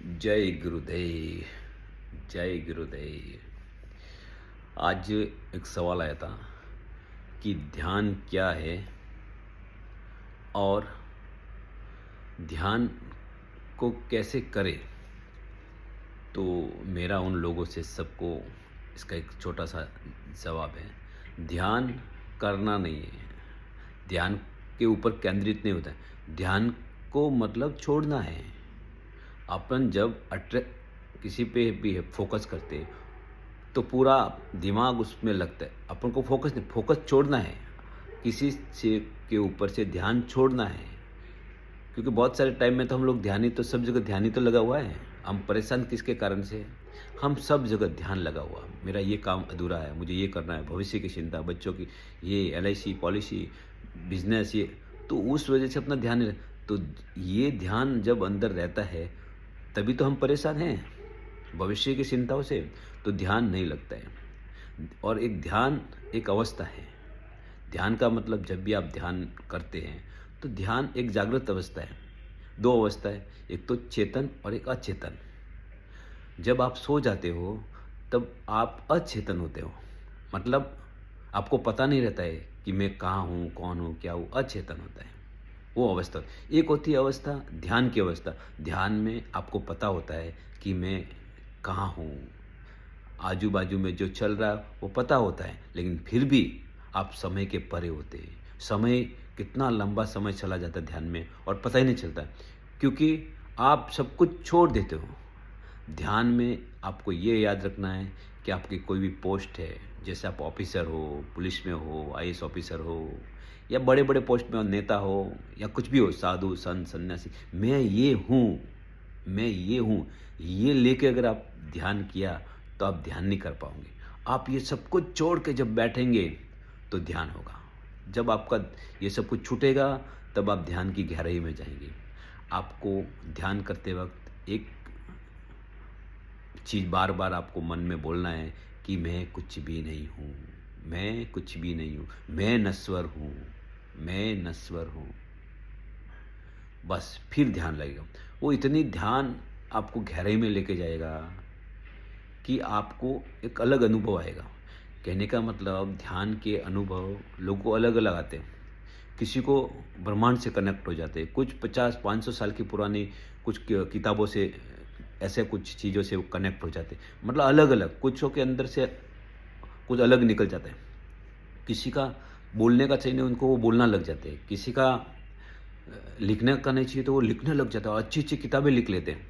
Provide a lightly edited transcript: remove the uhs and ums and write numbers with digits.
जय गुरुदेव। जय गुरुदेव। आज एक सवाल आया था कि ध्यान क्या है और ध्यान को कैसे करें। तो मेरा उन लोगों से सबको इसका एक छोटा सा जवाब है। ध्यान करना नहीं है, ध्यान के ऊपर केंद्रित नहीं होता है। ध्यान को मतलब छोड़ना है। अपन जब किसी पे भी फोकस करते तो पूरा दिमाग उसमें लगता है। अपन को फोकस नहीं, फोकस छोड़ना है। किसी से के ऊपर से ध्यान छोड़ना है। क्योंकि बहुत सारे टाइम में तो हम लोग ध्यान ही तो सब जगह ध्यान ही तो लगा हुआ है। हम परेशान किसके कारण से? हम सब जगह ध्यान लगा हुआ। मेरा ये काम अधूरा है, मुझे ये करना है, भविष्य की चिंता, बच्चों की ये एलआईसी पॉलिसी, बिजनेस ये, तो उस वजह से अपना ध्यान नहीं। तो ये ध्यान जब अंदर रहता है तभी तो हम परेशान हैं भविष्य की चिंताओं से, तो ध्यान नहीं लगता है। और एक ध्यान एक अवस्था है। ध्यान का मतलब जब भी आप ध्यान करते हैं तो ध्यान एक जागृत अवस्था है। दो अवस्था है, एक तो चेतन और एक अचेतन। जब आप सो जाते हो तब आप अचेतन होते हो, मतलब आपको पता नहीं रहता है कि मैं कहाँ हूँ, कौन हूँ, क्या हूँ। अचेतन होता है वो अवस्था। एक होती है अवस्था ध्यान की अवस्था। ध्यान में आपको पता होता है कि मैं कहाँ हूँ, आजू बाजू में जो चल रहा है वो पता होता है, लेकिन फिर भी आप समय के परे होते हैं। समय कितना लंबा समय चला जाता है ध्यान में और पता ही नहीं चलता, क्योंकि आप सब कुछ छोड़ देते हो। ध्यान में आपको ये याद रखना है कि आपकी कोई भी पोस्ट है, जैसे आप ऑफिसर हो, पुलिस में हो, आईएएस ऑफिसर हो, या बड़े बड़े पोस्ट में हो, नेता हो, या कुछ भी हो, साधु संत सन्यासी, मैं ये हूँ, मैं ये हूँ, ये लेके अगर आप ध्यान किया तो आप ध्यान नहीं कर पाओगे। आप ये सब कुछ छोड़ के जब बैठेंगे तो ध्यान होगा। जब आपका ये सब कुछ छूटेगा तब आप ध्यान की गहराई में जाएंगे। आपको ध्यान करते वक्त एक चीज़ बार बार आपको मन में बोलना है कि मैं कुछ भी नहीं हूँ, मैं कुछ भी नहीं हूँ, मैं नश्वर हूँ, मैं नश्वर हूँ। बस फिर ध्यान लगेगा। वो इतनी ध्यान आपको गहराई में लेके जाएगा कि आपको एक अलग अनुभव आएगा। कहने का मतलब ध्यान के अनुभव लोगों को अलग अलग आते हैं। किसी को ब्रह्मांड से कनेक्ट हो जाते हैं, कुछ 50-500 साल की पुरानी कुछ किताबों से, ऐसे कुछ चीज़ों से वो कनेक्ट हो जाते हैं। मतलब अलग अलग कुछों के अंदर से कुछ अलग निकल जाता है। किसी का बोलने का चाहिए, उनको वो बोलना लग जाते हैं। किसी का लिखने का नहीं चाहिए तो वो लिखने लग जाता है, अच्छी अच्छी किताबें लिख लेते हैं।